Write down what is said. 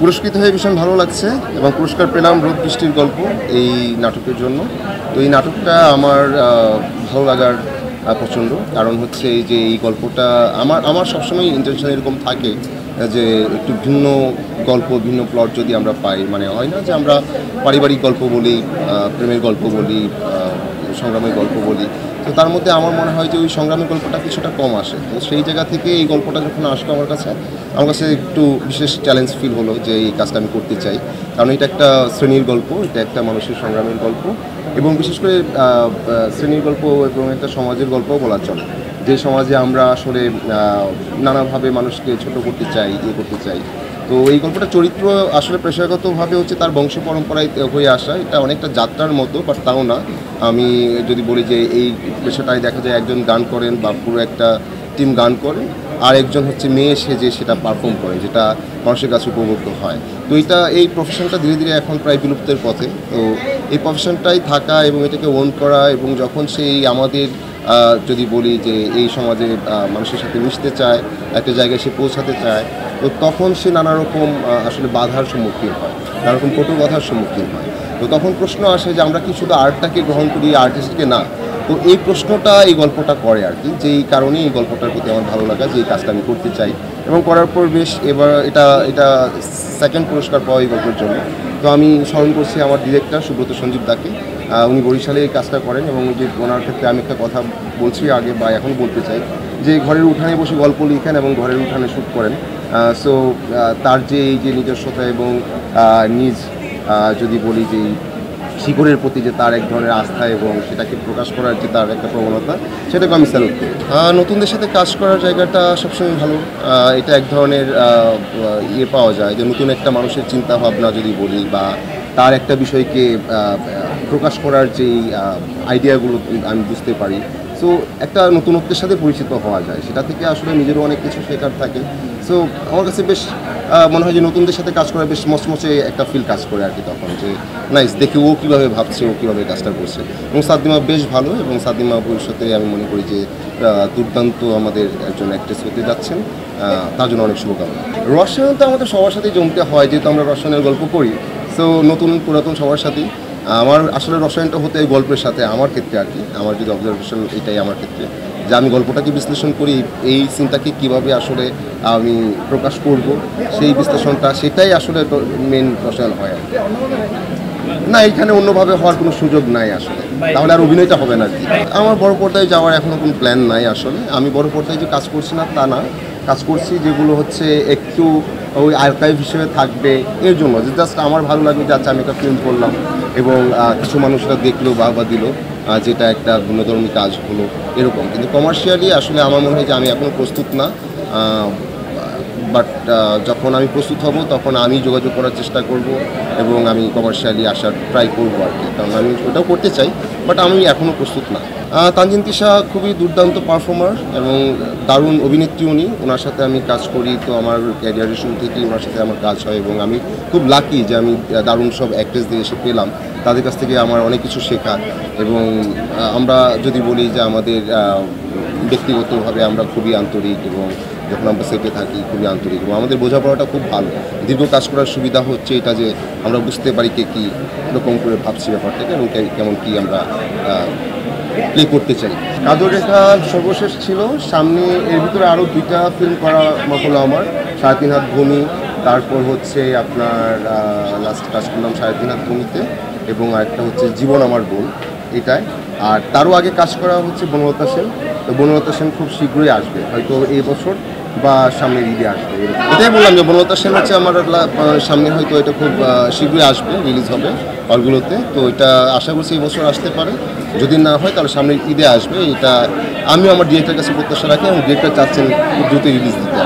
পুরস্কৃত হয়ে ভীষণ ভালো লাগছে এবং পুরস্কার পেলাম রোদ বৃষ্টির গল্প এই নাটকের জন্য। তো এই নাটকটা আমার ভালো লাগার প্রচণ্ড কারণ হচ্ছে এই যে এই গল্পটা আমার আমার সবসময় ইন্টেনশন এরকম থাকে যে একটু ভিন্ন গল্প ভিন্ন প্লট যদি আমরা পাই, মানে হয় না যে আমরা পারিবারিক গল্প বলি, প্রেমের গল্প বলি, সংগ্রামের গল্প বলি, তো তার মধ্যে আমার মনে হয় যে ওই সংগ্রামের গল্পটা কিছুটা কম আসে। তো সেই জায়গা থেকে এই গল্পটা যখন আসলো আমার কাছে একটু বিশেষ চ্যালেঞ্জ ফিল হলো যে এই কাজটা আমি করতে চাই, কারণ এটা একটা শ্রেণীর গল্প, এটা একটা মানুষের সংগ্রামের গল্প এবং বিশেষ করে শ্রেণীর গল্প এবং একটা সমাজের গল্পও বলা চলে, যে সমাজে আমরা আসলে নানাভাবে মানুষকে ছোট করতে চাই, করতে চাই। তো এই গল্পটা চরিত্র আসলে পেশাগতভাবে হচ্ছে তার বংশ পরম্পরায় হয়ে আসা, এটা অনেকটা যাত্রার মতো, বাট তাও না। আমি যদি বলি যে এই পেশাটায় দেখা যায় একজন গান করেন বা পুরো একটা টিম গান করে, আর একজন হচ্ছে মেয়ে সেজে সেটা পারফর্ম করে, যেটা মানুষের কাছে উপভোগ্য হয়। তো এই প্রফেশনটা ধীরে ধীরে এখন প্রায় বিলুপ্তের পথে। তো এই প্রফেশনটাই থাকা এবং এটাকে ওন করা, এবং যখন সেই আমাদের যদি বলি যে এই সমাজে মানুষের সাথে মিশতে চায়, একটা জায়গায় সে পৌঁছাতে চায়, তো তখন সে নানা রকম আসলে বাধার সম্মুখীন হয়, নানা রকম কটু কথার সম্মুখীন হয়। তো তখন প্রশ্ন আসে যে আমরা কি শুধু আর্টটাকে গ্রহণ করি, আর্টিস্টকে না? তো এই প্রশ্নটা এই গল্পটা করে আর কি, যে এই কারণেই এই গল্পটার প্রতি আমার ভালো লাগা, যে এই কাজটা আমি করতে চাই এবং করার পর বেশ এবার এটা সেকেন্ড পুরস্কার পাওয়া এই গল্পের জন্য। তো আমি স্মরণ করছি আমার ডিরেক্টর সুব্রত সঞ্জীব দাকে, উনি বরিশালে এই কাজটা করেন এবং যে ওনার ক্ষেত্রে আমি একটা কথা বলছি আগে বা এখন বলতে চাই, যে ঘরের উঠানে বসে গল্প লিখেন এবং ঘরের উঠানে শ্যুট করেন। সো তার যে এই যে নিজস্বতা এবং নিজ যদি বলি যে শিকড়ের প্রতি যে তার এক ধরনের আস্থা এবং সেটাকে প্রকাশ করার যে তার একটা প্রবণতা, সেটাকে আমি স্যালুট করি। নতুনদের সাথে কাজ করার জায়গাটা সবসময় ভালো, এটা এক ধরনের পাওয়া যায় যে নতুন একটা মানুষের চিন্তা ভাবনা যদি বলি, বা তার একটা বিষয়কে প্রকাশ করার যেই আইডিয়াগুলো আমি বুঝতে পারি। সো একটা নতুনত্বের সাথে পরিচিত হওয়া যায়, সেটা থেকে আসলে নিজেরও অনেক কিছু শেখার থাকে। সো আমার কাছে বেশ মনে হয় যে নতুনদের সাথে কাজ করা বেশ মচমচে একটা ফিল কাজ করে আর কি, তখন যে নাইস দেখি ও কীভাবে ভাবছে, ও কীভাবে কাজটা করছে। এবং সাদ্দিমা বেশ ভালো, এবং সাদ্দিমা ভবিষ্যতে আমি মনে করি যে দুর্দান্ত আমাদের একজন অ্যাক্ট্রেস হতে যাচ্ছেন, তার জন্য অনেক শুভকামনা। রসায়ন তো আমাদের সবার সাথেই জমতে হয়, যেহেতু আমরা রসায়নের গল্প করি। সো নতুন পুরাতন সবার সাথেই আমার আসলে রসায়নটা হতে এই গল্পের সাথে আমার ক্ষেত্রে আর কি, আমার যদি অবজারভেশন এটাই আমার ক্ষেত্রে, যে আমি গল্পটাকে বিশ্লেষণ করি, এই সিনটাকে কীভাবে আসলে আমি প্রকাশ করব, সেই বিশ্লেষণটা সেটাই আসলে মেন রসায়ন হয় আর কি। না, এখানে অন্যভাবে হওয়ার কোনো সুযোগ নাই আসলে, তাহলে আর অভিনয়টা হবে না আর কি। আমার বড় পর্দায় যাওয়ার এখনও কোনো প্ল্যান নাই আসলে। আমি বড় পর্দায় যে কাজ করছি না তা না, কাজ করছি যেগুলো হচ্ছে একটু ওই আর্কাইভ হিসেবে থাকবে, এর জন্য যে জাস্ট আমার ভালো লাগবে যে আচ্ছা আমি একটা ফিল্ম করলাম এবং কিছু মানুষরা দেখলো বা দিল, যেটা একটা ভিন্নধর্মী কাজ হলো এরকম। কিন্তু কমার্শিয়ালি আসলে আমার মনে হয় যে আমি এখনও প্রস্তুত না, বাট যখন আমি প্রস্তুত হব তখন আমি যোগাযোগ করার চেষ্টা করব এবং আমি কমার্শিয়ালি আসার ট্রাই করবো আর কি, কারণ আমি ওটাও করতে চাই, বাট আমি এখনও প্রস্তুত না। তানজিন তিশা খুবই দুর্দান্ত পারফর্মার এবং দারুণ অভিনেত্রী উনি, ওনার সাথে আমি কাজ করি, তো আমার ক্যারিয়ারের শুরু থেকেই ওনার সাথে আমার কাজ হয় এবং আমি খুব লাকি যে আমি দারুণ সব অ্যাক্ট্রেসদের এসে পেলাম, তাদের কাছ থেকে আমার অনেক কিছু শেখার। এবং আমরা যদি বলি যে আমাদের ব্যক্তিগতভাবে আমরা খুবই আন্তরিক, এবং যখন আমরা সেটে থাকি খুবই আন্তরিক, এবং আমাদের বোঝাপড়াটা খুব ভালো। দীর্ঘ কাজ করার সুবিধা হচ্ছে এটা যে আমরা বুঝতে পারি কে কী রকম করে ভাবছি ব্যাপারটাকে এবং কেমন কী আমরা প্লে করতে চাই। কাজল রেখা সর্বশেষ ছিল, সামনে এর ভিতরে আরও 2টা ফিল্ম করা হলো আমার, 3.5 হাত ভূমি, তারপর হচ্ছে আপনার লাস্ট কাজ করলাম 3.5 হাত ভূমিতে, এবং আরেকটা হচ্ছে জীবন আমার বোন, এটাই। আর তারও আগে কাজ করা হচ্ছে বনলতা সেন, তো বনলতা সেন খুব শীঘ্রই আসবে, হয়তো এই বছর বা সামনের ঈদে আসবে। এটাই বললাম যে বনলতা সেন হচ্ছে আমার সামনে, হয়তো এটা খুব শীঘ্রই আসবে, রিলিজ হবে হলগুলোতে। তো এটা আশা করছি এই বছর আসতে পারে, যদি না হয় তাহলে সামনের ঈদে আসবে। এটা আমিও আমার ডিরেক্টরের কাছে প্রত্যাশা রাখি এবং ডিরেক্টর চাচ্ছেন খুব দ্রুত রিলিজ দিতে।